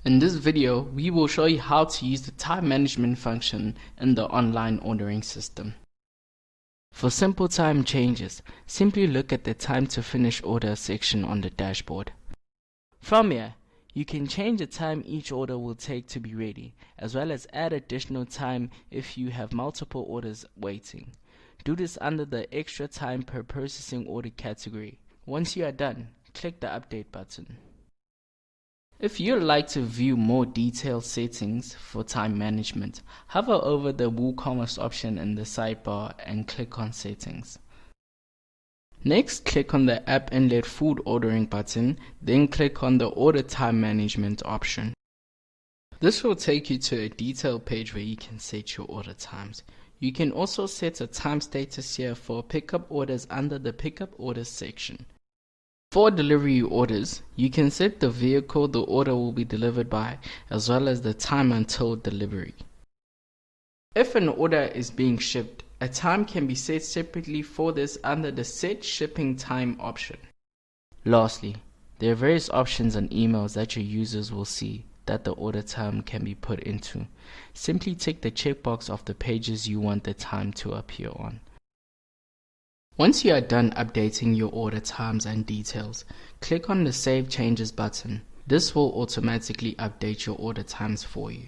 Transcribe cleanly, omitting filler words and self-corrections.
In this video, we will show you how to use the time management function in the online ordering system. For simple time changes, simply look at the time to finish order section on the dashboard. From here, you can change the time each order will take to be ready, as well as add additional time if you have multiple orders waiting. Do this under the extra time per processing order category. Once you are done, click the update button. If you'd like to view more detailed settings for time management, hover over the WooCommerce option in the sidebar and click on Settings. Next, click on the App Inlet Food Ordering button, then click on the Order Time Management option. This will take you to a detailed page where you can set your order times. You can also set a time status here for pickup orders under the Pickup Orders section. For delivery orders, you can set the vehicle the order will be delivered by, as well as the time until delivery. If an order is being shipped, a time can be set separately for this under the Set Shipping Time option. Lastly, there are various options and emails that your users will see that the order time can be put into. Simply tick the checkbox of the pages you want the time to appear on. Once you are done updating your order times and details, click on the Save Changes button. This will automatically update your order times for you.